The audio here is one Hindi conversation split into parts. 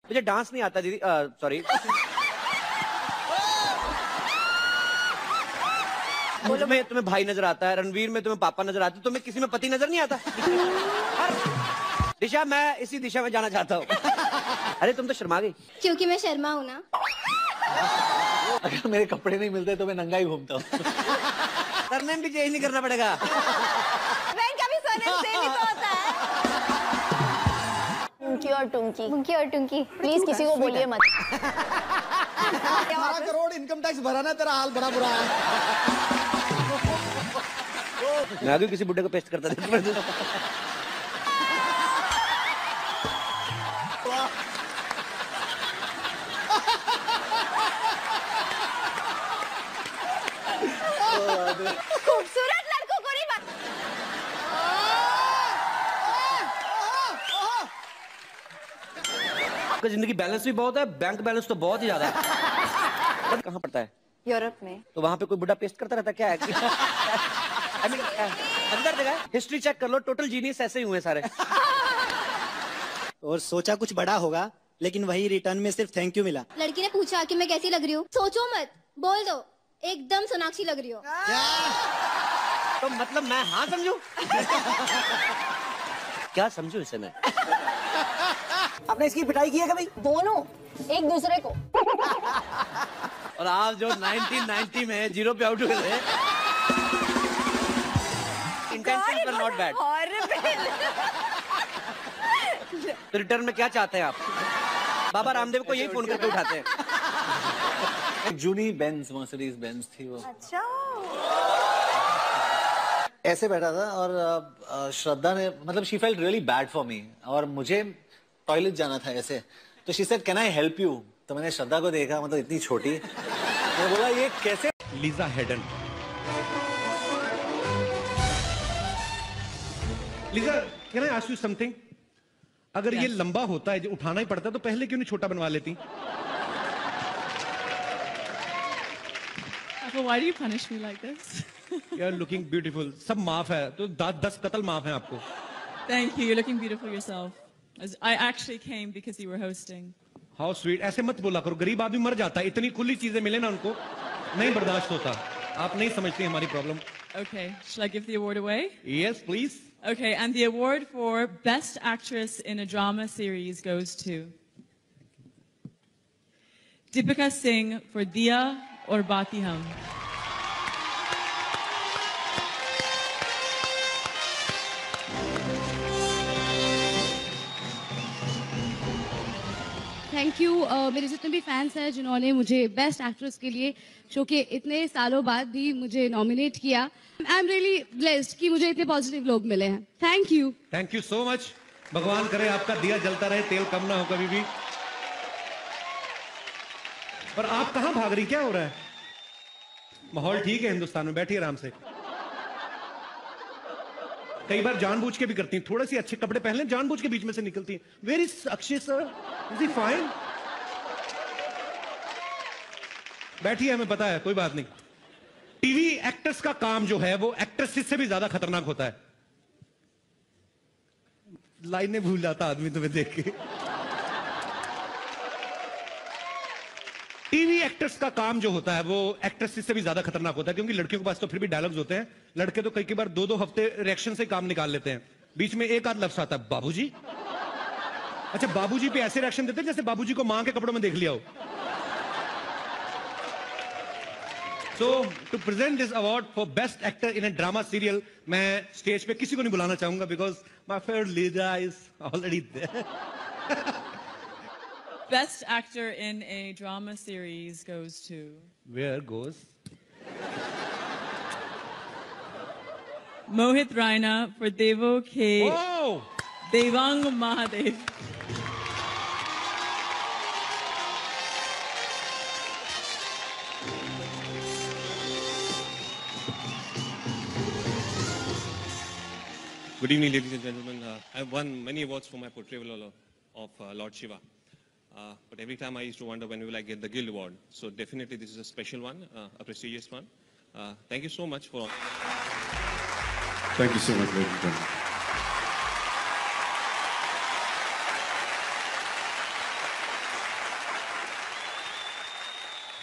मुझे डांस नहीं आता दीदी, सॉरी। मुझमें तुम्हें भाई नजर आता है, रणवीर में तुम्हें पापा नजर आते हैं, तुम्हें किसी में पति नजर नहीं आता? दिशा, मैं इसी दिशा में जाना चाहता हूँ। अरे तुम तो शर्मा गई। क्योंकि मैं शर्मा हूँ ना। अगर मेरे कपड़े नहीं मिलते तो मैं नंगा ही घूमता हूँ। सरनेम भी चेंज नहीं करना पड़ेगा। मैं कभी सरनेम सेम ही तो होता है। टुंकी और टुंकी, टुंकी और टुंकी, प्लीज किसी को बोलिए मत। 12 करोड़ इनकम टैक्स भराना, तेरा हाल बड़ा बुरा है। मैं आगे किसी बुड्ढे को पेस्ट करता था। खूबसूरत लड़कों को नहीं बात। आपका जिंदगी बैलेंस भी बहुत है, बैंक बैलेंस तो बहुत ही ज्यादा है। कहाँ पड़ता है? यूरोप में। तो वहाँ पे कोई बुढ़ा पेस्ट करता रहता क्या है? I mean, अंदर जगह हिस्ट्री चेक कर लो, टोटल जीनियस ऐसे ही हुए सारे। और सोचा कुछ बड़ा होगा, लेकिन वही रिटर्न में सिर्फ थैंक यू मिला। लड़की ने पूछा कि मैं कैसी लग रही हूँ, सोचो मत, बोल दो एकदम सोनाक्षी लग रही हो। तो मतलब मैं हाँ समझू? क्या समझू इसे मैं? आपने इसकी पिटाई की है कभी? दोनों एक दूसरे को। और आप जो 1990 में 0 पे आउट हुए थे, इंटेंशंस वर नॉट बैड। तो रिटर्न में क्या चाहते हैं आप? बाबा रामदेव को यही फोन करके उठाते हैं। जूनी बेंज, मर्सिडीज बेंज थी वो। अच्छा। ऐसे बैठा था और श्रद्धा ने, मतलब she felt really bad for me, और मुझे टॉयलेट जाना था ऐसे, तो she said can I help you? तो मैंने श्रद्धा को देखा, मतलब इतनी छोटी, मैं बोला ये कैसे? Lisa Hayden. Lisa, can I ask you something? अगर ये लंबा होता है, जो उठाना ही पड़ता है, तो पहले क्यों नहीं छोटा बनवा लेती? Why do you punish me like this? You are looking beautiful. सब माफ है, तो 10 कत्ल माफ है आपको। Thank you. You're looking beautiful yourself. I actually came because you were hosting. How sweet. ऐसे मत बोला करो, गरीब आदमी मर जाता है, इतनी खुली चीजें मिले ना उनको, नहीं बर्दाश्त होता। आप नहीं समझती हमारी problem. Okay. Shall I give the award away? Yes, please. Okay. And the award for Best Actress in a Drama Series goes to Deepika Singh for Diya और बाकी हम। थैंक यू मेरे जितने भी फैंस हैं जिन्होंने मुझे बेस्ट एक्ट्रेस के लिए शो के इतने सालों बाद भी मुझे नॉमिनेट किया। आई एम रियली ब्लेस्ड कि मुझे इतने पॉजिटिव लोग मिले हैं। Thank you. Thank you so much. भगवान करे आपका दिया जलता रहे, तेल कम ना हो कभी भी। पर आप कहाँ भाग रही, क्या हो रहा है? माहौल ठीक है हिंदुस्तान में, बैठिए आराम से। कई बार जानबूझ के भी करती हैं, थोड़े से अच्छे कपड़े पहन लें, जानबूझ के बीच में से निकलती हैं। Where is Akshay sir? Is he fine? बैठिए, हमें पता है, कोई बात नहीं। टीवी एक्टर्स का काम जो है वो एक्ट्रेसेस से भी ज्यादा खतरनाक होता है। लाइनें भूल जाता आदमी तुम्हें देख के। टीवी एक्टर्स का काम जो होता है वो एक्ट्रेसेस से भी ज्यादा खतरनाक होता है, क्योंकि लड़कियों के पास तो फिर भी डायलॉग्स होते हैं, लड़के तो कई बार 2-2 हफ्ते रिएक्शन से काम निकाल लेते हैं। बीच में एक आध लफ्ज आता है, बाबूजी। अच्छा, बाबूजी पे ऐसे रिएक्शन देते हैं जैसे बाबूजी को मां के कपड़ों में देख लिया हो। So to present this award for best actor in a drama serial, मैं स्टेज पे किसी को नहीं बुलाना चाहूंगा because my favourite Lisa is already there. Best actor in a drama series goes to... Where goes? Mohit Raina for Devo K. Oh! Devang Mahadev. Good evening, ladies and gentlemen. I've won many awards for my portrayal of Lord Shiva. But every time I used to wonder when will I get the Guild Award. So definitely this is a special one, a prestigious one. Thank you so much for... Thank you so much, ladies and gentlemen.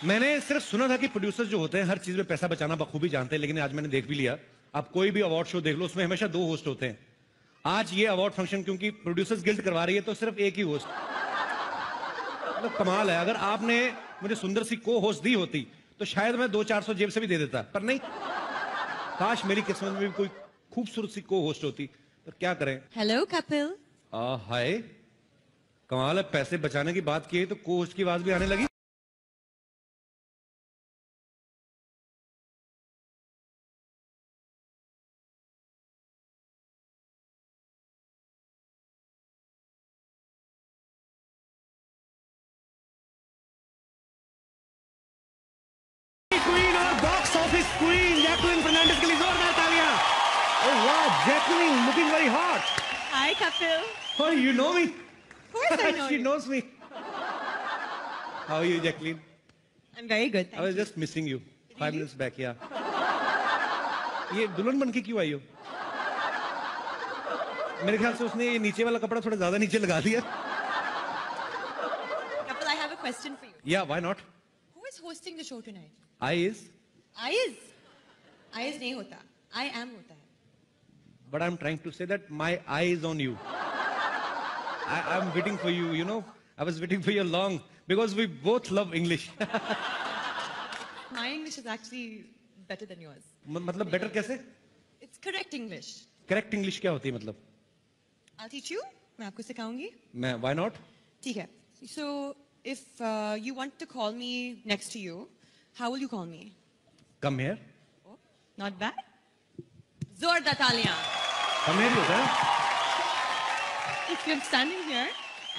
मैंने सिर्फ सुना था कि प्रोड्यूसर्स जो होते हैं हर चीज में पैसा बचाना बखूबी जानते हैं, लेकिन आज मैंने देख भी लिया। आप कोई भी अवार्ड शो देख लो, उसमें हमेशा 2 होस्ट होते हैं। आज ये अवार्ड फंक्शन क्योंकि प्रोड्यूसर्स गिल्ड करवा रही है तो सिर्फ एक ही होस्ट। मतलब कमाल है। अगर आपने मुझे सुंदर सी को होस्ट दी होती तो शायद मैं 200-400 जेब से भी दे देता, पर नहीं। काश मेरी किस्मत में भी कोई खूबसूरत सी को होस्ट होती, पर क्या करें। Hello, couple. हाय, कमाल है। पैसे बचाने की बात की तो को होस्ट की आवाज भी आने लगी। क्वीन और box office queen Jacqueline Fernandez के लिए जोरदार तालियां। ओह वाह, Jacqueline looking very hot. Hi, couple. Oh, you know me? Of course I know She you. knows me. How are you, Jacqueline? I'm very good. I was just missing you 5 minutes back. Yeah. ये दुल्हन बन के क्यों आई हो? मेरे ख्याल से उसने ये नीचे वाला कपड़ा थोड़ा ज्यादा नीचे लगा दिया। Couple, I have a question for you. Yeah, why not? Who is hosting the show tonight? I is, Ayaz नहीं होता. I am होता है. but I'm trying to say that my eye is on you. I'm waiting for you. You know, I was waiting for you long because we both love English. My English is actually better than yours. मतलब better कैसे? It's correct English. Correct English क्या होती है मतलब? I'll teach you. मैं आपको सिखाऊंगी. मैं why not? ठीक है. So if you want to call me next to you, how will you call me? Come here. Oh, not bad. जोरदार तालियां. Come here होता है। If you're standing here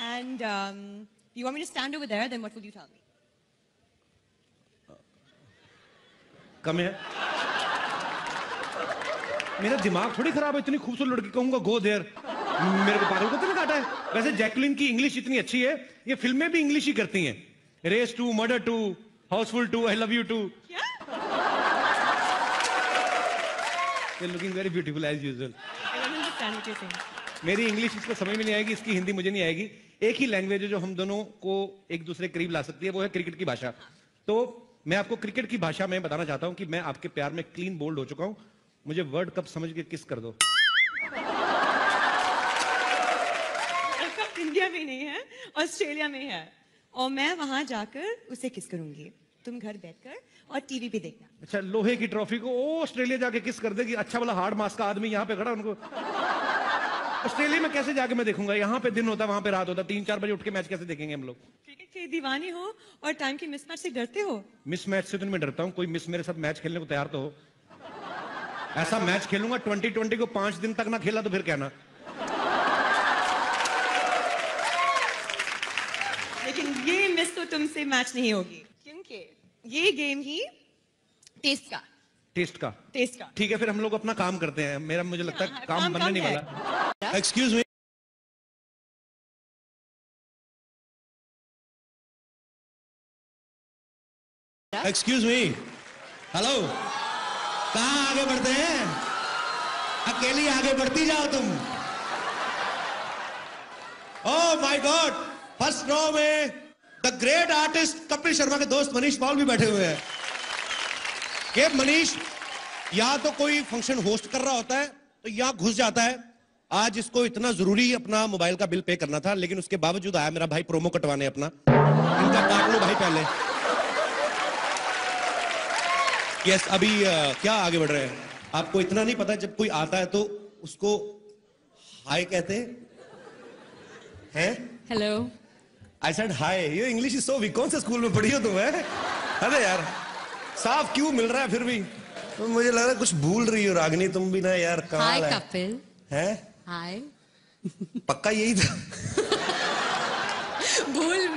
and you want me to stand over there, then what will you tell me? Come here. मेरा दिमाग थोड़ी खराब है, इतनी खूबसूरत लड़की कहूंगा गो देयर। मेरे को पागल को तो नहीं काटा है। वैसे जैकलिन की इंग्लिश इतनी अच्छी है, ये फिल्में भी इंग्लिश ही करती हैं। Race 2, murder 2, housefull 2, I love you 2। क्या? You're looking very beautiful as usual. I don't understand what you're saying. मेरी इंग्लिश इसको समझ में नहीं आएगी, इसकी हिंदी मुझे नहीं आएगी। एक ही लैंग्वेज है जो हम दोनों को एक दूसरे करीब ला सकती है, वो है क्रिकेट की भाषा। तो मैं आपको क्रिकेट की भाषा में बताना चाहता हूं कि मैं आपके प्यार में क्लीन बोल्ड हो चुका हूं। मुझे वर्ल्ड कप समझ के किस कर दो। कप इंडिया में नहीं है, ऑस्ट्रेलिया में है, और मैं वहां जाकर उसे किस करूंगी। तुम घर बैठकर और टीवी पे देखना। अच्छा, लोहे की ट्रॉफी को ऑस्ट्रेलिया जाके किस कर देगी? अच्छा वाला हार्ड मास का आदमी यहाँ पे खड़ा, उनको ऑस्ट्रेलिया में कैसे जाके मैं देखूंगा? यहाँ पे दिन होता, वहां पे रात होता। 3-4 बजे उठ के मैच कैसे देखेंगे हम लोग? क्रिकेट के दीवाने हो और टाइम के मिसमैच से डरते हो? मिस मैच से तो मैं डरता हूँ। कोई मिस मेरे साथ मैच खेलने को तैयार तो हो। ऐसा मैच खेलूंगा 2020 को 5 दिन तक ना खेला तो फिर कहना। लेकिन ये मिस तो तुमसे मैच नहीं होगी, क्योंकि ये गेम ही टेस्ट का। ठीक है, फिर हम लोग अपना काम करते हैं। मेरा मुझे लगता है काम बनने नहीं वाला। Excuse me, excuse me, hello, कहाँ आगे बढ़ते हैं? अकेली आगे बढ़ती जाओ तुम। Oh my God, first row में the great artist Kapil Sharma के दोस्त मनीष पॉल भी बैठे हुए हैं। के मनीष या तो कोई फंक्शन होस्ट कर रहा होता है तो यहाँ घुस जाता है। आज इसको इतना जरूरी अपना मोबाइल का बिल पे करना था, लेकिन उसके बावजूद आया मेरा भाई प्रोमो कटवाने अपना। इनका काट लो भाई पहले। यस, अभी क्या आगे बढ़ रहे हैं? आपको इतना नहीं पता, जब कोई आता है तो उसको हाय कहते हैं। हेलो, आई सेड हाय। ये इंग्लिश इज सो वीक। कौन से स्कूल में पढ़ी हो तुम? अरे यार, साफ क्यों मिल रहा है फिर भी? तो मुझे लग रहा है कुछ भूल रही हो रागनी तुम भी ना यार। हाय कपिल। है हाय। पक्का यही था? भूल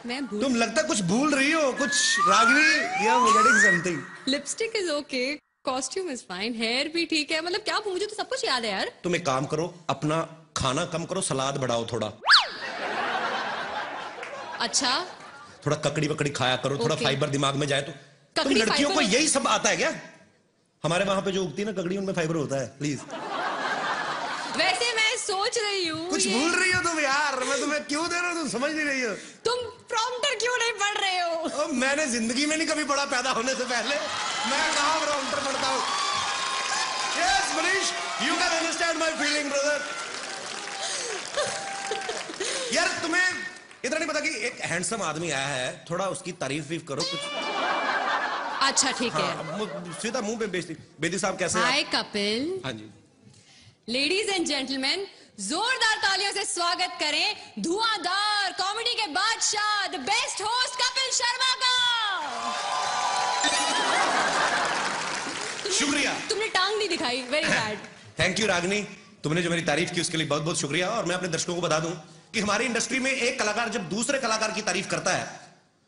मैं भूल। तुम लगता कुछ भूल रही हो, कुछ रागनी या getting something. Lipstick is okay, costume is fine, hair भी ठीक है। मतलब क्या, मुझे तो सब कुछ याद है यार। तुम एक काम करो, अपना खाना कम करो, सलाद बढ़ाओ थोड़ा। अच्छा, थोड़ा ककड़ी वकड़ी खाया करो, थोड़ा फाइबर दिमाग में जाए तो। तुम लड़कियों को यही सब आता है क्या? हमारे वहां पे जो उगती है ना ककड़ी, उनमें फाइबर होता है। प्लीज, वैसे मैं सोच रही हूँ कुछ भूल रही हो तुम यार। मैं तुम्हें क्यों दे रहा हूँ, तुम समझ नहीं रही हो। तुम प्रॉम्प्टर क्यों नहीं पढ़ रहे हो? मैंने जिंदगी में नहीं कभी पढ़ा पैदा होने से पहले। मैं कहाँ प्रॉम्प्टर पढ़ता हूँ? Yes, Manish, you can understand my feeling, brother. यार तुम्हें इतना नहीं पता कि एक हैंडसम आदमी आया है, थोड़ा उसकी तारीफ वीफ करो कुछ। अच्छा ठीक है। सीधा मुंह पे बेइज्जती। बेदी साहब कैसे हैं? हाय कपिल। हाँ जी। लेडीज एंड जेंटलमैन, जोरदार तालियों से स्वागत करें धुआंधार कॉमेडी के बादशाह, the best host Kapil Sharma का। शुक्रिया। तुमने टांग नहीं दिखाई, very bad. Thank you Ragini, तुमने जो मेरी तारीफ की उसके लिए बहुत बहुत शुक्रिया। और मैं अपने दर्शकों को बता दूं कि हमारी इंडस्ट्री में एक कलाकार जब दूसरे कलाकार की तारीफ करता है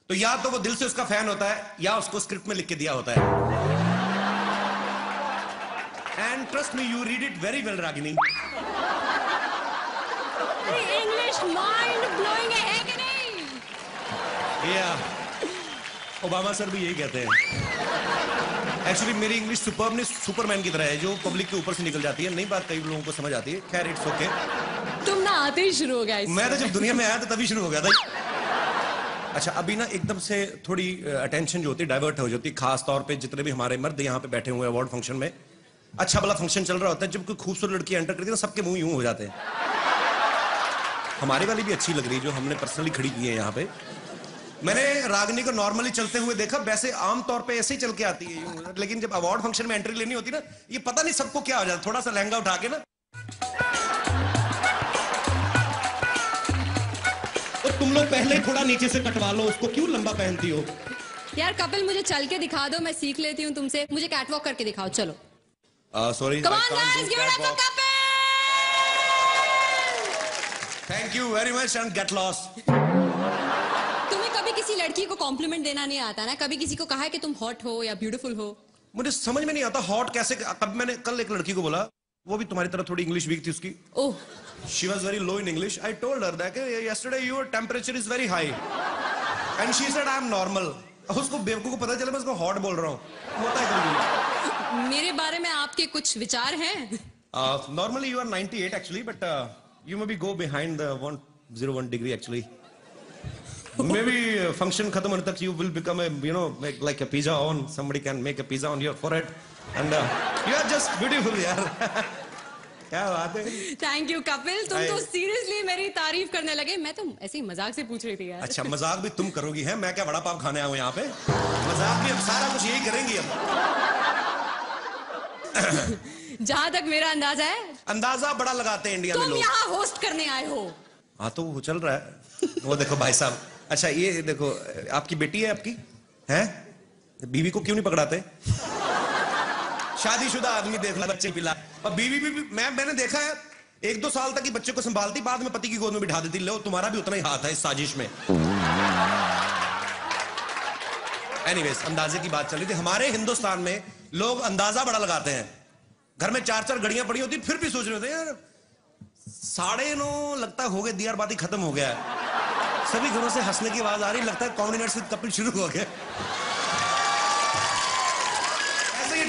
तो या तो वो दिल से उसका फैन होता है या उसको स्क्रिप्ट में लिख के दिया होता है। And trust me, you read it very well Ragini. English mind blowing है कि नहीं? या ओबामा सर भी यही कहते हैं। एक्चुअली मेरी इंग्लिश सुपर्ब नहीं, सुपरमैन की तरह है जो पब्लिक के ऊपर से निकल जाती है। नई बात कई लोगों को समझ आती है। खैर इट्स ओके। तुम ना आते ही शुरू हो गया। मैं तो जब दुनिया में आया तो तभी शुरू हो गया था। अच्छा अभी ना एकदम से थोड़ी अटेंशन जो होती है डाइवर्ट हो जाती है, खास तौर पे जितने भी हमारे मर्द यहाँ पे बैठे हुए हैं अवार्ड फंक्शन में। अच्छा भला फंक्शन चल रहा होता है, जब कोई खूबसूरत लड़की एंटर करती है ना सबके मुंह यूं हो जाते हैं। हमारी वाली भी अच्छी लग रही है जो हमने पर्सनली खड़ी की है यहाँ पे। मैंने रागिनी को नॉर्मली चलते हुए देखा, वैसे आमतौर पे ऐसे ही चल के आती है यूं, लेकिन जब अवार्ड फंक्शन में एंट्री लेनी होती ना, ये पता नहीं सबको क्या हो जाता, थोड़ा सा लहंगा उठा के ना तो तुम लोग पहले थोड़ा नीचे से कटवा लो उसको, क्यों लंबा पहनती हो? यार कपिल मुझे चल के दिखा दो, मैं सीख लेती हूँ तुमसे। मुझे कैटवॉक करके दिखाओ, चलो। Sorry. Come on guys, give it up for Kapil! Thank you very much and get lost. तुम्हें कभी किसी लड़की को कॉम्प्लीमेंट देना नहीं आता ना? कभी किसी को कहा है कि तुम हॉट हो या ब्यूटीफुल हो? मुझे समझ में नहीं आता हॉट कैसे। कब मैंने कल एक लड़की को बोला, वो भी तुम्हारी तरह थोड़ी इंग्लिश वीक थी उसकी। ओह। She was very low in English. I told her that yesterday your temperature is very high, and she said I'm normal. उसको बेवकूफ को पता चला मैं उसको हॉट बोल रहा हूँ। होता है कभी। मेरे बारे में आपके कुछ विचार हैं? Normally you are 98 actually, but you maybe go behind the 101 degree actually. Maybe function खत्म होने तक you will become a like a pizza on. Somebody can make a pizza on your forehead, and you are just beautiful यार। क्या बात है। थैंक यू कपिल, तुम तो सीरियसली मेरी तारीफ करने लगे। मैं तो ऐसे ही मजाक से पूछ रही थी यार। अच्छा मजाक भी तुम करोगी हैं? मैं क्या वड़ा पाव खाने आया हूँ यहाँ पे? मजाक भी हम सारा कुछ यही करेंगे अब। जहाँ तक मेरा अंदाजा है, अंदाजा बड़ा लगाते हैं इंडिया में लोग। तुम यहाँ होस्ट करने आए हो। हाँ तो वो चल रहा है। वो देखो भाई साहब, अच्छा ये देखो आपकी बेटी है आपकी है, बीवी को क्यों नहीं पकड़ाते? शादीशुदा आदमी देख ला बच्चे पिला, और बीवी भी मैंने देखा है 1-2 साल तक ही बच्चे को संभालती, बाद में पति की गोद में बिठा देती। लो तुम्हारा भी उतना ही हाथ है इस साजिश में। एनीवेज अंदाजे की बात चल रही थी। हमारे हिंदुस्तान में लोग अंदाजा बड़ा लगाते हैं। घर में 4-4 घड़ियां पड़ी होती फिर भी सोच रहे होते यार 9:30 लगता हो गए, दियार बाती खत्म हो गया है। सभी घरों से हंसने की आवाज आ रही, लगता है कॉमेडी नाइट विद कपिल शुरू हो गया।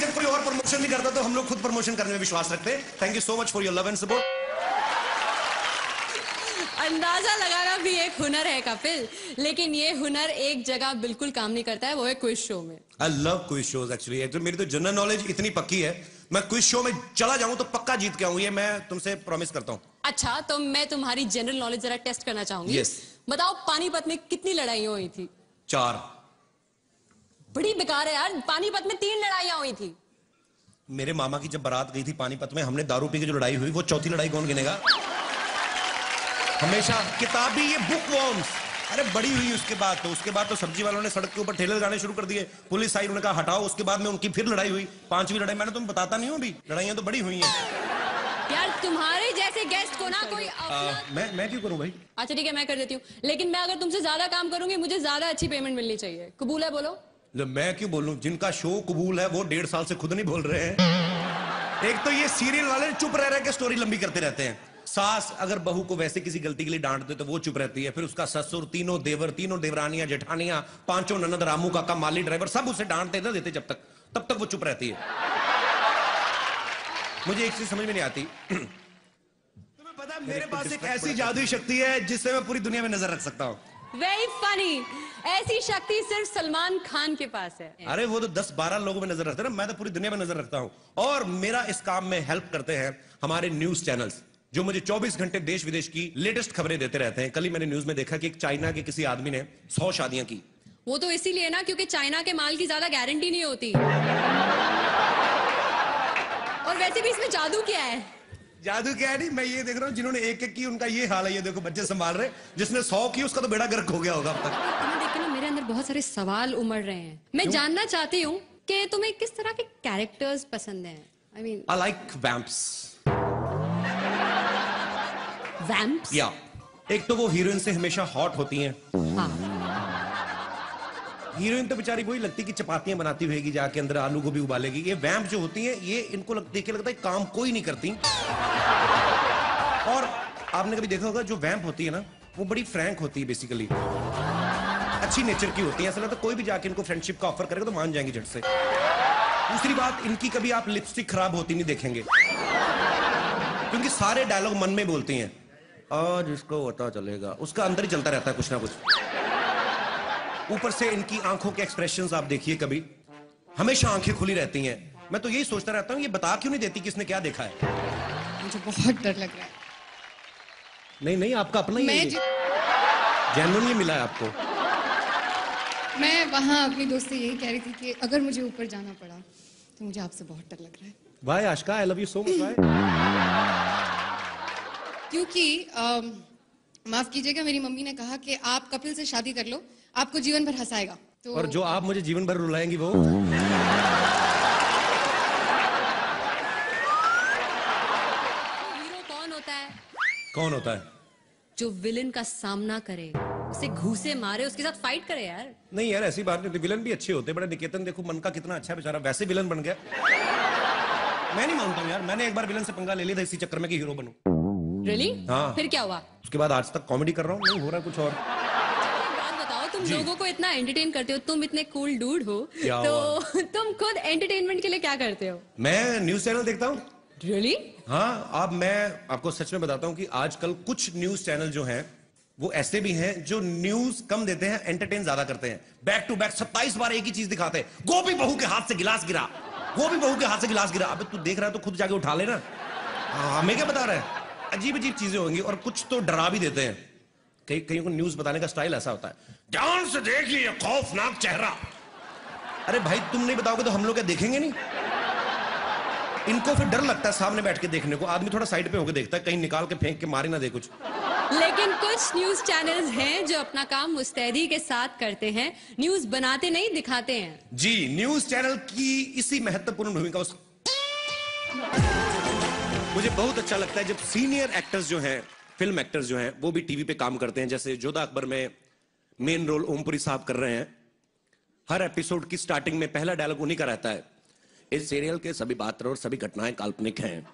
जब कोई और प्रमोशन नहीं करता तो हम लोग खुद प्रमोशन करने में विश्वास रखते हैं। Thank you so much for your love and support. अंदाजा लगाना भी एक हुनर है कपिल, लेकिन ये हुनर एक जगह बिल्कुल काम नहीं करता है, वो है क्विज शो में। I love quiz shows actually. मेरी तो जनरल नॉलेज इतनी पक्की है, मैं क्विज शो में चला जाऊं तो पक्का जीत के आऊं, ये मैं तुमसे प्रॉमिस करता हूं। अच्छा तो मैं तुम्हारी जनरल नॉलेज जरा टेस्ट करना चाहूंगी। Yes. बताओ पानीपत में कितनी लड़ाइयां हुई थी? 4। बड़ी बेकार है यार, पानीपत में 3 लड़ाइयां हुई थी। मेरे मामा की जब बारात गई थी पानीपत में, हमने दारू पी के जो लड़ाई हुई वो चौथी लड़ाई कौन गिनेगा? हमेशा किताबी ये बुक वॉर्म्स। अरे बड़ी हुई उसके बाद तो सब्जी वालों ने सड़क के ऊपर ठेले लगाने शुरू कर दिए, पुलिस आई उन्होंने कहा हटाओ, उसके बाद में उनकी फिर लड़ाई हुई, 5वीं लड़ाई। मैंने तुम्हें बताता नहीं हूँ अभी, लड़ाइयां तो बड़ी हुई हैं यार। तुम्हारे जैसे गेस्ट को ना कोई मैं क्यों करूं भाई? अच्छा ठीक है मैं कर देती हूँ, लेकिन मैं अगर तुमसे ज्यादा काम करूंगी मुझे ज्यादा अच्छी पेमेंट मिलनी चाहिए। कबूल है? बोलो। मैं क्यों बोलूं? जिनका शो कबूल है वो 1.5 साल से खुद नहीं बोल रहे हैं। एक तो ये सीरियल वाले चुप रह के स्टोरी लंबी करते रहते हैं। सास अगर बहू को वैसे किसी गलती के लिए डांट दे तो वो चुप रहती है, फिर उसका ससुर, तीनों देवर, तीनों देवरानियां, जेठानियां, 5 ननद, रामू काका, माली ड्राइवर सब उसे डांटते ना देते तब तक वो चुप रहती है। मुझे एक चीज समझ में नहीं आती। तुम्हें पता है मेरे पास एक ऐसी जादुई शक्ति है जिससे मैं पूरी दुनिया में नजर रख सकता हूं। Very funny. ऐसी शक्ति सिर्फ सलमान खान के पास है। अरे वो तो 10-12 लोगों में नजर रखते हैं ना, मैं तो पूरी दुनिया में नजर रखता हूं। और मेरा इस काम में हेल्प करते हैं हमारे न्यूज चैनल्स, जो मुझे 24 घंटे देश विदेश की लेटेस्ट खबरें देते रहते हैं। कल ही मैंने न्यूज में देखा कि एक चाइना के किसी आदमी ने 100 शादियां की। वो तो इसीलिए ना क्योंकि चाइना के माल की ज्यादा गारंटी नहीं होती। और वैसे भी इसमें जादू क्या है? जादू क्या है? नहीं, मैं ये देख रहा हूँ जिन्होंने एक एक की उनका ये हाल है। ये देखो बच्चे संभाल रहे, जिसने 100 की उसका तो बेड़ा गर्क हो गया होगा अब तक। तुम्हें देख के ना मेरे अंदर बहुत सारे सवाल उमड़ रहे हैं। मैं जानना चाहती हूँ कि तुम्हें किस तरह के कैरेक्टर्स पसंद हैं? I mean, I like vamps. Vamps? या एक तो वो हीरोइन से हमेशा हॉट होती हैं। हाँ। हीरोइन तो बेचारी वही लगती कि चपातियां बनाती होगी जाके, अंदर आलू गोभी उबालेगी। ये वैम्प जो होती हैं, ये इनको देख के लगता है काम कोई नहीं करती। और आपने कभी देखा होगा जो वैम्प होती है ना, वो बड़ी फ्रैंक होती है, बेसिकली अच्छी नेचर की होती है। ऐसा लगता है कोई भी जाके इनको फ्रेंडशिप का ऑफर करेगा तो मान जाएंगी झट से। दूसरी बात, इनकी कभी आप लिपस्टिक खराब होती नहीं देखेंगे, क्योंकि सारे डायलॉग मन में बोलती हैं। आज इसको पता चलेगा, उसका अंदर ही चलता रहता है कुछ ना कुछ। ऊपर से इनकी आंखों के एक्सप्रेशंस आप देखिए, कभी हमेशा आंखें खुली रहती हैं। मैं तो यही सोचता रहता हूँ, ये बता क्यों नहीं देती किसने क्या देखा है। मुझे बहुत डर लग रहा है। नहीं नहीं, आपका अपना ही जेन्युइन ये मिला है आपको। मैं वहाँ अपनी दोस्त से यही कह रही थी कि अगर मुझे ऊपर जाना पड़ा तो मुझे आपसे बहुत डर लग रहा है। Why Ashika, I love you so much. क्योंकि माफ कीजिएगा, मेरी मम्मी ने कहा कि आप कपिल से शादी कर लो, आपको जीवन भर हंसाएगा। तो और जो आप मुझे जीवन भर रुलाएंगी वो हीरो कौन होता है? कौन होता है? जो विलन का सामना करे, उसे घूसे मारे, उसके साथ फाइट करे यार। नहीं यार, ऐसी बात नहीं होती। विलन भी अच्छे होते हैं। बड़ा निकेतन देखो, मन का कितना अच्छा बेचारा, वैसे विलन बन गया। मैं नहीं मानता हूँ यार, मैंने एक बार विलन से पंगा ले लिया था इसी चक्कर में कि हीरो बनूं। Really? हाँ। फिर क्या हुआ? उसके बाद आज तक कॉमेडी कर रहा हूँ, नहीं हो रहा कुछ और। बात बताओ, तुम लोगों को इतना एंटरटेन करते हो, तुम इतने कूल डूड हो, तो तुम खुद एंटरटेनमेंट के लिए क्या करते हो? मैं न्यूज चैनल देखता हूँ। Really? हाँ, अब मैं आपको सच में बताता हूँ कि आजकल कुछ न्यूज चैनल जो हैं वो ऐसे भी हैं जो न्यूज कम देते हैं, एंटरटेन ज्यादा करते हैं। बैक टू बैक 27 बार एक ही चीज दिखाते हैं। गोभी बहू के हाथ से गिलास गिरा, गोभी बहू के हाथ से गिलास गिरा। अबे तू देख रहा है तो खुद जाके उठा लेना। हमें क्या बता रहा है? अजीब अजीब चीजें होंगी, और कुछ तो डरा भी देते हैं। कहीं को न्यूज बताने का स्टाइल ऐसा होता है, ध्यान से देख लिए खौफनाक चेहरा। अरे भाई, तुम नहीं बताओगे तो हम लोग क्या देखेंगे नहीं? इनको फिर डर लगता है सामने बैठ के देखने को। आदमी थोड़ा साइड पे होकर देखता है, कहीं निकाल के फेंक के मारे ना दे कुछ। लेकिन कुछ न्यूज चैनल्स हैं जो अपना काम मुस्तैदी के साथ करते हैं, न्यूज बनाते नहीं दिखाते हैं। जी, न्यूज चैनल की इसी महत्वपूर्ण भूमिका मुझे बहुत अच्छा लगता है जब सीनियर एक्टर्स जो हैं, फिल्म एक्टर्स जो हैं, वो भी टीवी पे काम करते हैं। जैसे जोधा अकबर में मेन रोल ओमपुरी साहब कर रहे हैं। हर एपिसोड की स्टार्टिंग में पहला डायलॉग उन्हीं का रहता है, इस सीरियल के सभी पात्र और सभी घटनाएं काल्पनिक हैं,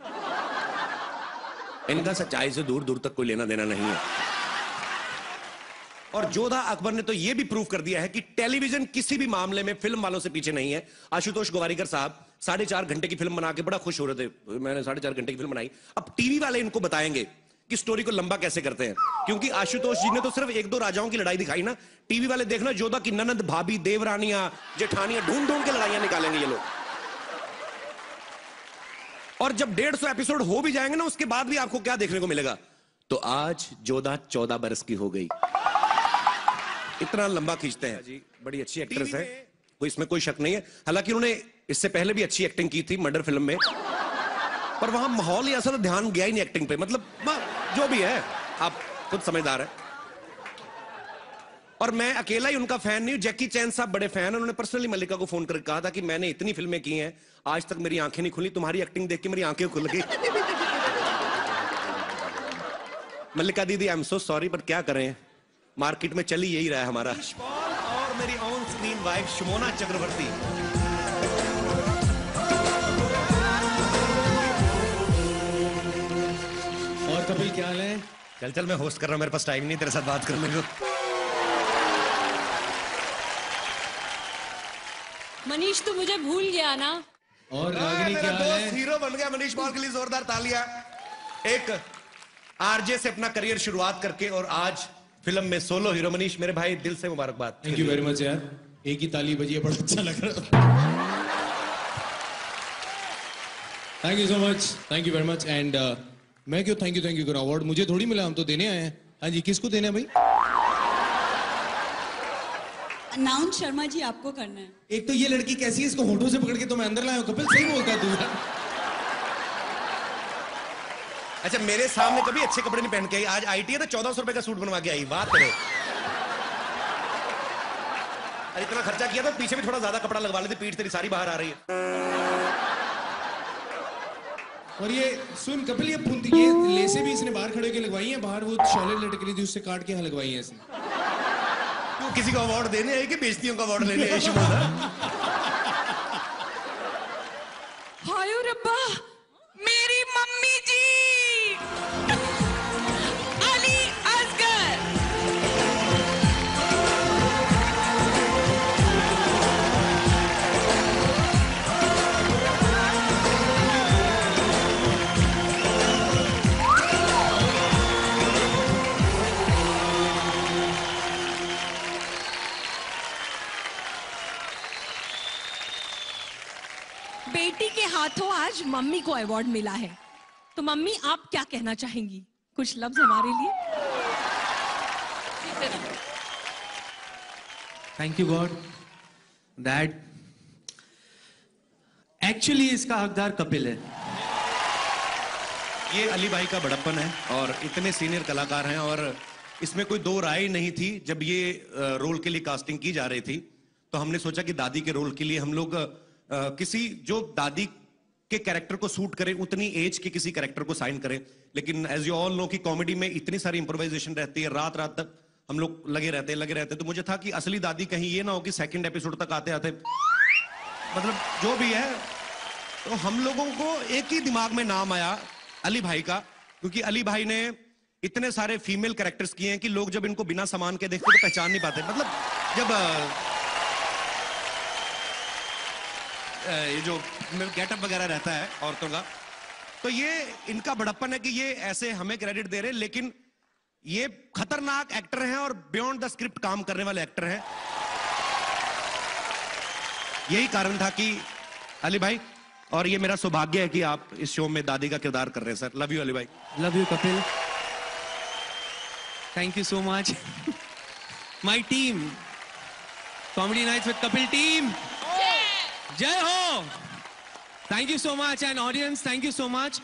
इनका सच्चाई से दूर दूर तक कोई लेना देना नहीं है। और जोधा अकबर ने तो यह भी प्रूव कर दिया है कि टेलीविजन किसी भी मामले में फिल्म वालों से पीछे नहीं है। आशुतोष गोवारिकर साहब 4.5 घंटे की फिल्म बना के बड़ा खुश हो रहे थे, मैंने 4.5 घंटे की फिल्म बनाई। अब टीवी वाले इनको बताएंगे कि स्टोरी को लंबा कैसे करते हैं, क्योंकि आशुतोष जी ने तो सिर्फ 1-2 राजाओं की लड़ाई दिखाई ना। टीवी वाले देखना, जोधा की ननद, भाभी, देवरानियां, जेठानियां, ढूंढ ढूंढ के लड़ाइयां निकालेंगे ये लोग। और जब 150 एपिसोड हो भी जाएंगे ना, उसके बाद भी आपको क्या देखने को मिलेगा? तो आज जोधा 14 बरस की हो गई। इतना लंबा खींचते हैं जी। बड़ी अच्छी एक्ट्रेस है, कोई इसमें कोई शक नहीं है। हालांकि उन्होंने इससे पहले भी अच्छी एक्टिंग की थी मर्डर फिल्म में, पर वहां माहौल ही ऐसा था, ध्यान गया ही नहीं एक्टिंग पे। मतलब जो भी है, आप खुद समझदार है। और मैं अकेला ही उनका फैन नहीं हूं, जैकी चैन साहब बड़े फैन हैं। उन्होंने पर्सनली मल्लिका को फोन करके कहा था कि मैंने इतनी फिल्में की हैं, आज तक मेरी आंखें नहीं खुली, तुम्हारी एक्टिंग देख के मेरी आंखें खुल गई। मल्लिका दीदी, आई एम सो सॉरी, पर क्या करें, मार्केट में चली यही रहा है हमारा। और मेरी ऑन स्क्रीन वाइफ शुमोना चक्रवर्ती। और कपिल क्या हाल है? चल मैं होस्ट कर रहा हूं, मेरे पास टाइम नहीं तेरे साथ बात करने को। मनीष, तू मुझे भूल गया ना? और रागिनी क्या हाल है? हीरो बन गया मनीष पॉल के लिए जोरदार तालियां। एक आरजे से अपना करियर शुरुआत करके और आज फिल्म में सोलो हीरो मनीष, मेरे भाई दिल से मुबारकबाद। थैंक यू वेरी मच यार, एक ही ताली बजी है, बड़ा अच्छा लग रहा है। Thank you so much, thank you very much. And मैं क्यों थैंक यू करूं, अवार्ड मुझे थोड़ी मिला, हम तो देने आए हैं। हाँ जी, किसको देना है भाई? अनाउंस शर्मा जी आपको करना है। एक तो ये लड़की कैसी है, इसको होठों से पकड़ के तो मैं अंदर लाया हूं। कपिल सही बोलता है तू। अच्छा, मेरे सामने कभी अच्छे कपड़े नहीं पहन के आई, आज आईटी है तो 1400 रुपए का सूट बनवा के आई। बात करो, अरे इतना खर्चा किया तो पीछे भी थोड़ा ज्यादा कपड़ा लगवा लेते, पीठ तेरी सारी बाहर आ रही है। और ये सुन कपिल, ये लेसे भी इसने बाहर खड़े होकर लगवाई हैं, बाहर वो शॉले लटक रही थी उससे काट के यहाँ लगवाई हैं इसने। तू किसी को अवार्ड देने आई कि बेइज्जतियों का अवार्ड लेने आई? शिमोला हायो रब्बा, मेरी मम्मी जी अली असगर। बेटी के हाथों आज मम्मी को अवार्ड मिला है, तो मम्मी आप क्या कहना चाहेंगी? कुछ लफ्ज हमारे लिए। Thank you God that actually इसका हकदार कपिल है। ये अली भाई का बड़प्पन है और इतने सीनियर कलाकार हैं, और इसमें कोई दो राय नहीं थी। जब ये रोल के लिए कास्टिंग की जा रही थी तो हमने सोचा कि दादी के रोल के लिए हम लोग किसी जो दादी के कैरेक्टर को सूट करे, उतनी एज के किसी कैरेक्टर को साइन करें। लेकिन एज यू ऑल नो कि कॉमेडी में इतनी सारी इंप्रोवाइजेशन रहती है, रात रात तक हम लोग लगे रहते। तो मुझे था कि असली दादी कहीं ये ना हो कि सेकंड एपिसोड तक आते आते मतलब जो भी है। तो हम लोगों को एक ही दिमाग में नाम आया अली भाई का, क्योंकि अली भाई ने इतने सारे फीमेल कैरेक्टर्स किए हैं कि लोग जब इनको बिना सामान के देखते तो पहचान नहीं पाते। मतलब जब ये जो गेटअप वगैरह रहता है औरतों का, तो ये इनका बड़प्पन है कि ये ऐसे हमें क्रेडिट दे रहे हैं, लेकिन ये खतरनाक एक्टर हैं और बियॉन्ड द स्क्रिप्ट काम करने वाले एक्टर हैं। यही कारण था कि अली भाई, और ये मेरा सौभाग्य है कि आप इस शो में दादी का किरदार कर रहे हैं सर। लव यू अली भाई। Love you Kapil, thank you so much. My team, comedy nights with Kapil team, जय हो। Thank you so much and audience, thank you so much.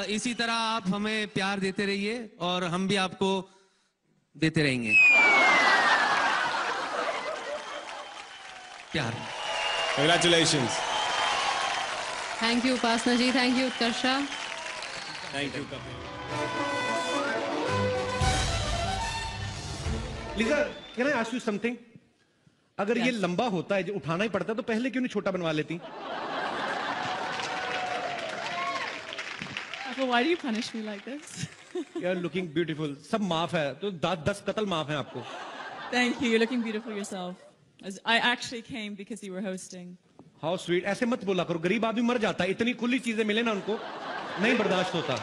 इसी तरह आप हमें प्यार देते रहिए और हम भी आपको देते रहेंगे प्यार। Congratulations. Thank you Upasana ji, thank you Utkarsha. Thank you, Kapil. Lisa, can I ask you something? अगर ये लंबा होता है, जो उठाना ही पड़ता है, तो पहले क्यों नहीं छोटा बनवा लेती? Well, why do you punish me like this? You are looking beautiful. सब माफ है, तो 10 कत्ल माफ है आपको। Thank you. You're looking beautiful yourself. I actually came because you were hosting. How sweet. ऐसे मत बोला करो, गरीब आदमी मर जाता है। इतनी खुली चीजें मिले ना उनको, नहीं बर्दाश्त होता।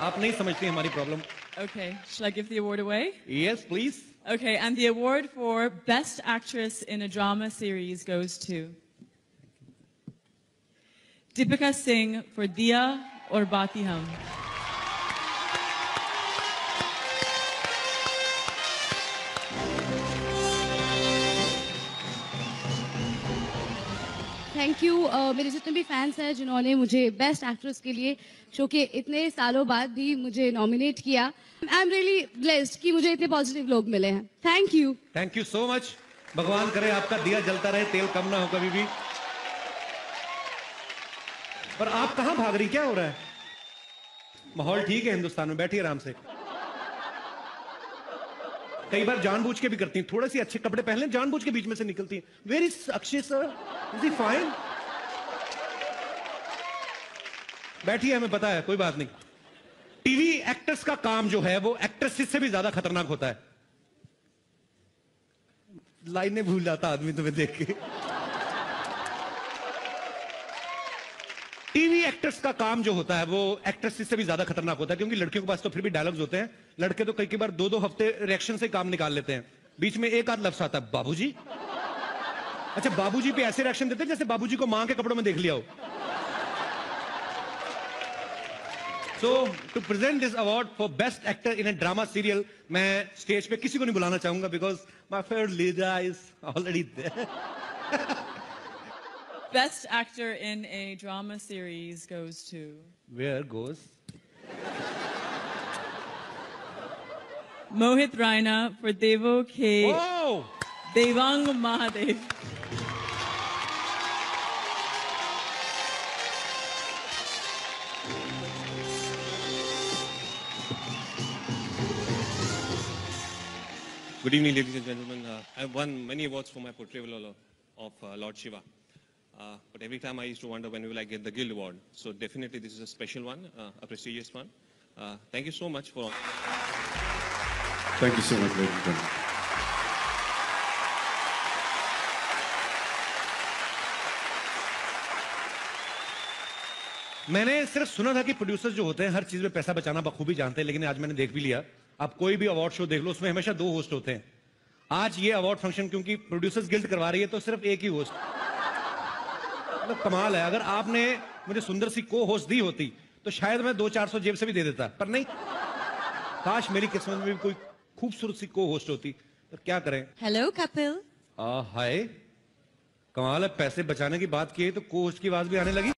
आप नहीं समझती हमारी problem. Okay. Shall I give the award away? Yes, please. Okay, and the award for Best Actress in a Drama Series goes to Deepika Singh for Diya Aur Baati Hum. Thank you मेरे जितने भी फैंस हैं जिन्होंने मुझे बेस्ट एक्ट्रेस के लिए शो के इतने सालों बाद भी मुझे नॉमिनेट किया। आई एम रियली ब्लेस्ड कि मुझे इतने पॉजिटिव लोग मिले हैं। Thank you so much. भगवान करे आपका दिया जलता रहे, तेल कम ना हो कभी भी। पर आप कहां भाग रही, क्या हो रहा है? माहौल ठीक है हिंदुस्तान में, बैठिए आराम से। कई बार जानबूझ के भी करती हैं, थोड़े से अच्छे कपड़े पहन लें, जानबूझ के बीच में से निकलती हैं। Where is Akshay sir? Is he fine? बैठिए, हमें पता है, कोई बात नहीं। टीवी एक्टर्स का काम जो है वो एक्ट्रेसेस से भी ज्यादा खतरनाक होता है। लाइनें भूल जाता आदमी तुम्हें देख के। टीवी एक्टर्स का काम जो होता है वो एक्ट्रेसेस से भी ज्यादा खतरनाक होता है, क्योंकि लड़कियों के पास तो फिर भी डायलॉग्स होते हैं, लड़के तो कई बार 2-2 हफ्ते रिएक्शन से काम निकाल लेते हैं, बीच में एक आध लफ्ज आता है बाबूजी। अच्छा, बाबूजी पे ऐसे रिएक्शन देते हैं जैसे बाबूजी को मां के कपड़ों में देख लिया हो। So to present this award for best actor in a drama serial, मैं स्टेज पे किसी को नहीं बुलाना चाहूंगा because my favorite leader is already there. Best actor in a drama series goes to... Where goes? Mohit Raina for Devo K. Oh! Devang Mahadev. Good evening, ladies and gentlemen. I've won many awards for my portrayal of Lord Shiva. But every time I used to wonder when will I get the Guild Award. So definitely this is a special one, a prestigious one. Thank you so much for... Thank you so much, ladies and gentlemen. मैंने सिर्फ सुना था कि प्रोड्यूसर्स जो होते हैं हर चीज में पैसा बचाना बखूबी जानते हैं, लेकिन आज मैंने देख भी लिया। आप कोई भी अवार्ड शो देख लो, उसमें हमेशा 2 होस्ट होते हैं। आज ये अवार्ड फंक्शन क्योंकि प्रोड्यूसर्स गिल्ड करवा रही है तो सिर्फ एक ही होस्ट, मतलब कमाल है। अगर आपने मुझे सुंदर सी को होस्ट दी होती तो शायद मैं 200-400 जेब से भी दे देता, पर नहीं। काश मेरी किस्मत में भी कोई खूबसूरत सी को होस्ट होती, तो क्या करें। हेलो कपिल। हाय, कमाल है, पैसे बचाने की बात की है तो को होस्ट की आवाज भी आने लगी।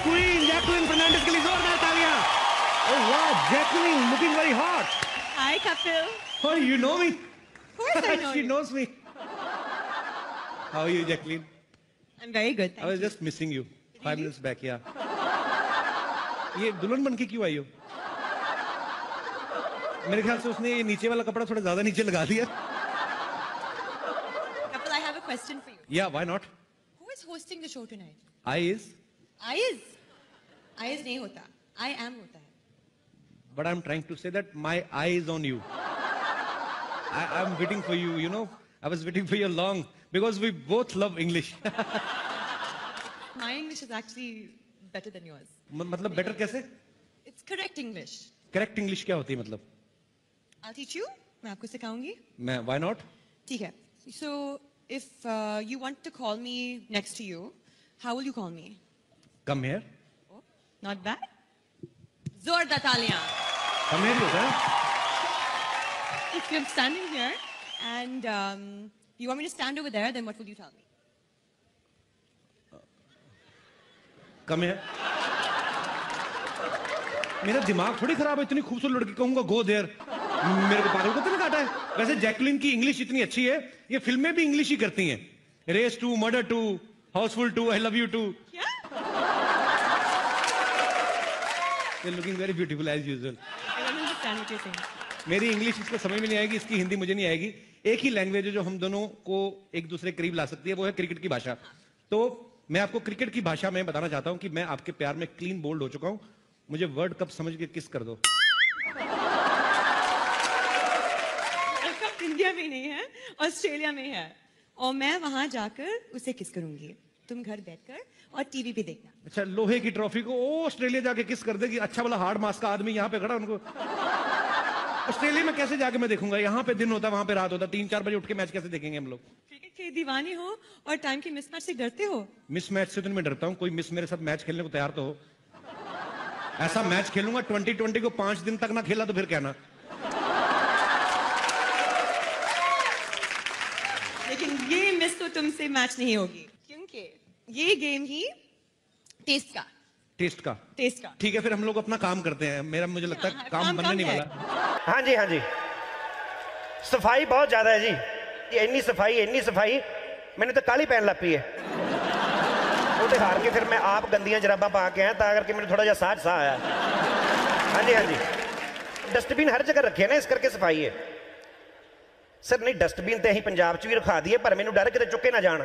Queen Jacqueline Fernandez के लिए जोरदार तालियां। Oh wow, Jacqueline looking very hot. Hi Kapil. Oh, you know me? Of course I know She you. knows me. How are you, Jacqueline? I'm very good. I was just missing you 5 minutes back. Yeah. ये दुल्हन बन के क्यों आई हो? मेरे ख्याल से उसने ये नीचे वाला कपड़ा थोड़ा ज्यादा नीचे लगा दिया। Kapil, I have a question for you. Yeah, why not? Who is hosting the show tonight? I is. I is नहीं होता, I am होता है. But I'm trying to say that my eye is on you. I'm waiting for you, you know. I was waiting for you long because we both love English. My English is actually better than yours. मतलब better कैसे? It's correct English. Correct English क्या होती है मतलब? I'll teach you. मैं आपको सिखाऊंगी. मैं why not? ठीक है. So if you want to call me next to you, how will you call me? Come here. Oh, not bad. जोरदार तालियां. Come here होता है. If you're standing here and you want me to stand over there, then what will you tell me? Come here. मेरा दिमाग थोड़ी खराब है, इतनी खूबसूरत लड़की कहूंगा गो देयर। मेरे को पागल को तो नहीं काटा है। वैसे जैकलिन की इंग्लिश इतनी अच्छी है, ये फिल्में भी इंग्लिश ही करती हैं। Race 2, murder 2, housefull 2, I love you 2। You're looking very beautiful as usual. I don't understand what you're saying. मेरी इंग्लिश इसको समझ में नहीं आएगी, इसकी हिंदी मुझे नहीं आएगी। एक ही लैंग्वेज है जो हम दोनों को एक दूसरे के करीब ला सकती है, वो है क्रिकेट की भाषा। तो मैं आपको क्रिकेट की भाषा में बताना चाहता हूं कि मैं आपके प्यार में क्लीन बोल्ड हो चुका हूं। मुझे वर्ल्ड कप समझ के किस कर दो। वर्ल्ड कप इंडिया में नहीं है, ऑस्ट्रेलिया में है, और मैं वहां जाकर उसे किस करूंगी। तुम घर बैठकर और टीवी पे देखना। अच्छा, लोहे की ट्रॉफी को ऑस्ट्रेलिया जाके किस कर देगी। अच्छा वाला हार्ड मास का आदमी यहाँ पे खड़ा, उनको ऑस्ट्रेलिया में कैसे जाके मैं देखूंगा। यहाँ पे दिन होता, वहां पे रात होता। 3-4 बजे उठ के मैच कैसे देखेंगे हम लोग। क्रिकेट के दीवाने हो और टाइम के मिसमैच से डरते हो। मिस मैच से तो मैं डरता हूँ, कोई मिस मेरे साथ मैच खेलने को तैयार तो हो। ऐसा मैच खेलूंगा 2020 को 5 दिन तक ना खेला तो फिर कहना। लेकिन ये मिस तो तुमसे मैच नहीं होगी, क्योंकि ये गेम ही टेस्ट का। ठीक है, फिर हम लोग अपना काम करते हैं। मुझे लगता है काम बनने नहीं वाला। हाँ जी, सफाई बहुत ज्यादा है जी। इन्नी सफाई मैंने तो काली पहन लग पी है। वो हार के फिर मैं आप गंदियां जराबा पा के आया, ता करके मैंने थोड़ा जा साह आया। हाँ जी, डस्टबिन हर जगह रखे ना, इस करके सफाई है। सर नहीं, डस्टबिन तो अं पंजाब च भी रखा दिए, पर मैनू डर किते चुके ना जान।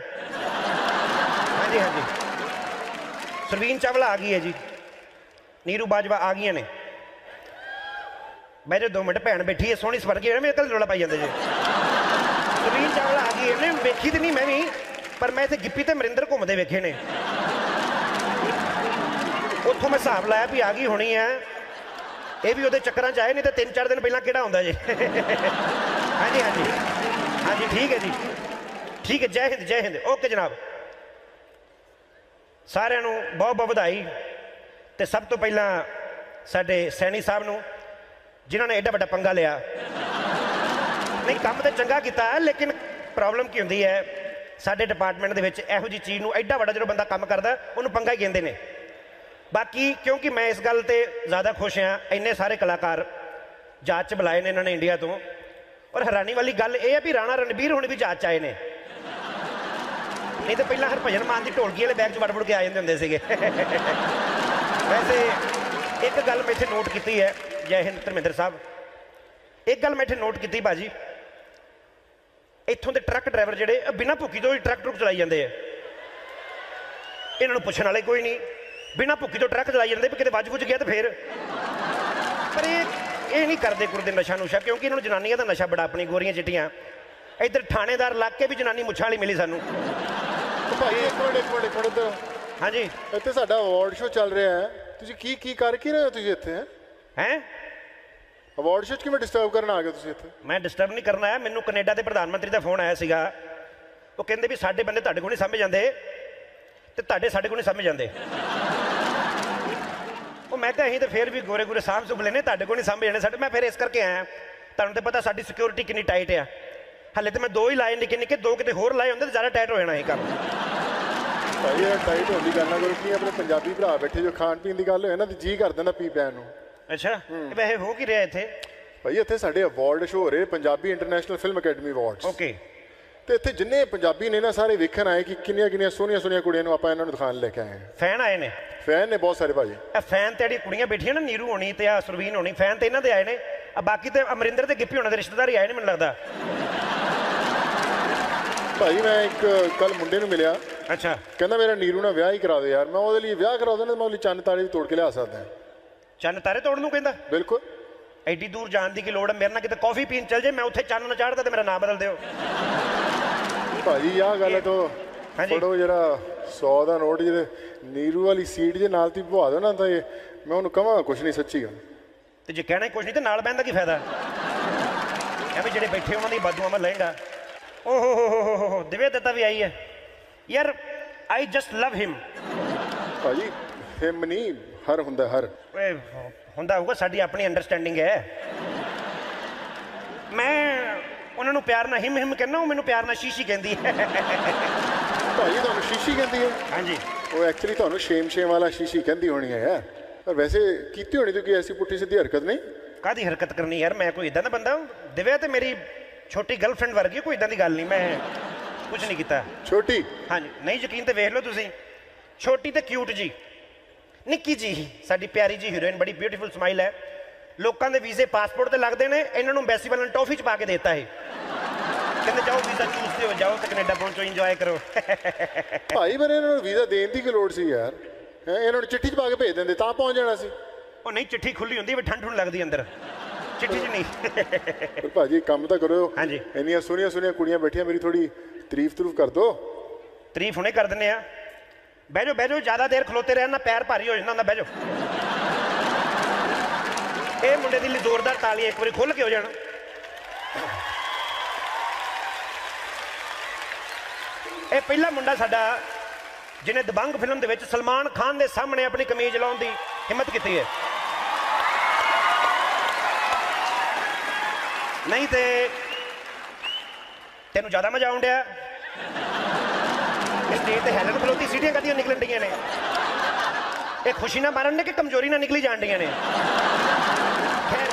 हाँ जी हाँ जी सरवीन चावला आ गई है जी, नीरू बाजवा आ गई ने। मैं जो 2 मिनट भैन बैठी है सोहनी सवर गई मेरे कल रौला पाई जाते जी। सरवीन चावला आ गई है, वेखी तो नहीं मैं भी, पर मैं इतने गिप्पी ते अमरिंदर घूमते वेखे ने। उत्थों मैं हिसाब लाया भी आ गई होनी है, ये भी वो चक्कर च आए, नहीं तो 3-4 दिन पहला कि होंगे जी। हाँ जी हाँ जी हाँ जी ठीक है जी, ठीक है। जय हिंद ओके जनाब। सारिਆਂ ਨੂੰ बहुत बहुत ਵਧਾਈ। तो सब तो पहला साडे सैनी साहब ਨੂੰ जिन्होंने एडा बड़ा पंगा लिया। नहीं काम तो चंगा किया, लेकिन प्रॉब्लम की होंगी है साडे डिपार्टमेंट दे विच इहो जी चीज़ नूं एडा बड़ा जो बंदा काम करदा उन्होंने पंगा ही कहते हैं। बाकी क्योंकि मैं इस गल ते ज़्यादा खुश हाँ, इन्ने सारे कलाकार जांच च बुलाए ने इन्होंने इंडिया तो, और हैरानी वाली गल यह है भी राणा रणबीर हुण भी जांच च आए ने, नहीं तो पहला हरभजन मान की ढोलकी वाले बैग च वड़ के आ जाते होंगे सीगे। वैसे एक गल मैं इत्थे नोट की है, जय हिंद धर्मेंद्र साहब, एक गल मैं इत्थे नोट की भाजी, इत्थों के ट्रक ड्राइवर जिहड़े बिना भुक्की तो ही ट्रक ट्रुक चलाई जाते हैं, इन्होंने पुछण वाले कोई नहीं, बिना भुक्की तो ट्रक चलाई जाते भी किते वज वुज गया तो फिर। पर ये नहीं करते कुरदे नशा नुशा, क्योंकि इन्होंने जनानियां का नशा बड़ा, अपनी गोरियां चिट्टियां। इधर थानेदार लग के भी जनानी मुछां वाली मिली सानू। भाई एक मिनट इधर। हाँ जी इतने साडा अवार्ड शो चल रहा है, तुझे की कर की रहे हो तुझे इत्थे हैं? अवार्ड शो किवें डिस्टर्ब करना आ गए तुझे इत्थे? मैं डिस्टर्ब नहीं करना है, मैनू कनेडा के प्रधानमंत्री का फोन आया सीगा, वो कहते भी साडे बंदे तुहाडे कोल नहीं समझ जाते ते तुहाडे साडे कोल नहीं समझ जाते। वो मैं कहा असीं तो फिर भी गोरे गोरे साहब सुबले ने, तुहाडे कोल नहीं समझ जाने साडे। मैं फिर इस करके आया, तुहानूं तो पता साडी सिक्योरिटी कितनी टाइट है, हाले तो मैं 2 ही लाए निक्के निक्के, 2 किते होर लाए होंदे तो ज़्यादा टाइट हो जाना ही काम। भाई टाइट होने की गल ना करो कि अपने पंजाबी भरा बैठे जो खाण पीन की गल होए ना जी कर देना पी पैन नूं। अच्छा वैसे हो की रहा इत्थे? भाई इत्थे साडे अवार्ड शो हो रहे Punjabi international film academy awards. Okay तो इत्थे जिन्ने पंजाबी ने ना सारे वेखण आए कि किन्नियां किन्नियां सोहणियां सोहणियां कुड़ियां नूं आपां इन्हां नूं दिखाण लेके आए हैं। फैन आए ने? फैन ने बहुत सारे भाजी। फैन तो कुड़ियां बैठियां ना, नीरू होनी ते सुरवीन होनी, फैन तो इन्हां दे आए ने, बाकी तो अमरिंदर ते गिप्पी होने दे रिश्तेदार ही आए ने मैनूं लगदा। भाई मैं एक कल मुंडे नूं मिलिया, अच्छा कहना मेरा नीरू ना विआह ही करा दे यार। मैं ਉਹਦੇ ਲਈ ਵਿਆਹ ਕਰਾ ਦੇਣਾ, मैं ਉਹਦੇ ਚੰਨ ਤਾਰੇ ਵੀ ਤੋੜ ਕੇ ਲਿਆ ਸਕਦਾ। ਚੰਨ ਤਾਰੇ ਤੋੜਨ ਨੂੰ ਕਹਿੰਦਾ? ਬਿਲਕੁਲ। ਐਡੀ ਦੂਰ ਜਾਣ ਦੀ ਕੀ ਲੋੜ ਹੈ? ਮੇਰੇ ਨਾਲ ਕਿਤੇ ਕਾਫੀ ਪੀਣ ਚੱਲ ਜੇ, ਮੈਂ ਉੱਥੇ ਚੰਨ ਨਾ ਚਾੜਦਾ ਤੇ ਮੇਰਾ ਨਾਮ ਬਦਲ ਦਿਓ। ਭਾਜੀ ਆਹ ਗੱਲ ਤੋਂ ਫੜੋ ਜਰਾ 100 ਦਾ ਨੋਟ ਜਿਹਦੇ ਨੀਰੂ ਵਾਲੀ ਸੀਟ ਜੇ ਨਾਲ ਤੀ ਭਵਾ ਦੋ ਨਾ, ਤਾਂ ਮੈਂ ਉਹਨੂੰ ਕਹਾਂ ਕੁਛ ਨਹੀਂ, ਸੱਚੀ ਗੱਲ। ਤੇ ਜੇ ਕਹਿਣਾ ਕੁਛ ਨਹੀਂ ਤੇ ਨਾਲ ਬਹਿਣ ਦਾ ਕੀ ਫਾਇਦਾ? ਐਵੇਂ ਜਿਹੜੇ ਬੈਠੇ ਉਹਨਾਂ ਦੀ ਬਾਦੂਆਂ ਮੈਂ ਲਏਗਾ। ओहो दिव्या दत्ता भी आई है यार, आई जस्ट लव हिम। भाजी हिम नहीं हर हुंदा, हर हुंदा होगा, साडी अपनी अंडरस्टैंडिंग है। मैं उन्होंने प्यार ना हिम कहना, वो मैनू प्यार ना शीशी कहती है। भाजी तुहानू शीशी कहती है? हाँ जी वो एक्चुअली तुहानू शेम वाला शीशी कहती होनी है यार, पर वैसे कीती होनी तो कोई ऐसी पुट्ठी सीधी हरकत नहीं? कादी हरकत करनी यार, मैं कोई इदां दा बंदा? दिव्या तो मेरी छोटी गर्लफ्रेंड वर्गी, कोई इदां दी गल नहीं, मैं कुछ नहीं किया। छोटी? हाँ जी नहीं यकीन तो वेख लो तुसी, छोटी तो क्यूट जी, निक्की जी, साडी प्यारी जी हीरोइन, बड़ी ब्यूटीफुल स्माइल है। लोगों के वीजे पासपोर्ट से लगते हैं, इन्हों एम्बैसी वालों ने टॉफी च पा के देता है, कहते जाओ वीजा चूसते हो, जाओ तो कनेडा पहुंचो, इंजॉय करो। भाई पर इन्होंने वीजा देने की लोड़ सी यार, इन्होंने चिट्ठी च पा के भेज देंगे तां पहुंच जाना सी। ਉਹ नहीं चिट्ठी खुली होंगी, ठंड ठुंड लगती अंदर, चिट्ठी च नहीं। भाजी काम तो करो। हाँ जी इन्नियां सोहणियां सोहणियां कुड़ियां बैठियां, मेरी थोड़ी तारीफ तुरूफ कर दो। तारीफ हुणे कर दिंदे आ, बह जाओ ज़्यादा देर खलोते रहना पैर भारी हो जाता, बह जाओ। ये मुंडे दी जोरदार ताली एक बार खुल के हो जाना। ये पहला मुंडा साडा जिन्हें दबंग फिल्म दे विच सलमान खान के सामने अपनी कमीज लाउण दी हिम्मत की है। नहीं तो तेनू ज्यादा मजा आउण डिया, स्टेज ते हैलन खलोती सीटियां कदियां निकलन डियां ने, ये खुशी ना मारन ने कि कमजोरी ना निकली जान डियां ने। खैर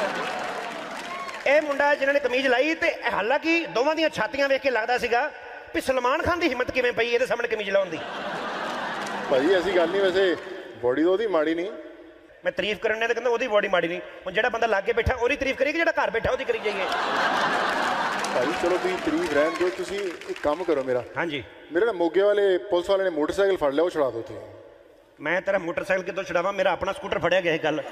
ये मुंडा जिन्होंने कमीज लाई, तो हालांकि दोवां दियां छातियां वेख के लगता सीगा भी सलमान खान की हिम्मत किवें पई इहदे सामने कमीज लाउण दी। भाई ऐसी गल नहीं, वैसे बॉडी तो ओहदी माड़ी नहीं, मैं तारीफ करने तो कहता ओहदी बॉडी माड़ी नहीं। हुण जिहड़ा बंदा लागे बैठा ओहदी तारीफ करिए कि जिहड़ा घर बैठा ओहदी करी जाइए? ਭਾਈ ਚਲੋ ਤੁਸੀਂ ਤਾਰੀਫ ਰਹਿਣ ਦਿਓ, ਤੁਸੀਂ ਇੱਕ ਕੰਮ ਕਰੋ ਮੇਰਾ। ਹਾਂਜੀ। ਮੇਰੇ ਨਾ ਮੋਗੇ ਵਾਲੇ ਪੁਲਿਸ ਵਾਲੇ ਨੇ ਮੋਟਰਸਾਈਕਲ ਫੜ ਲਿਆ, ਉਹ ਛੁਡਾ ਦਿਓ ਤੁਸੀਂ। ਮੈਂ ਤੇਰਾ ਮੋਟਰਸਾਈਕਲ ਕਿੱਥੋਂ ਛਡਾਵਾਂ? ਮੇਰਾ ਆਪਣਾ ਸਕੂਟਰ ਫੜਿਆ ਗਿਆ ਸੀ ਕੱਲ।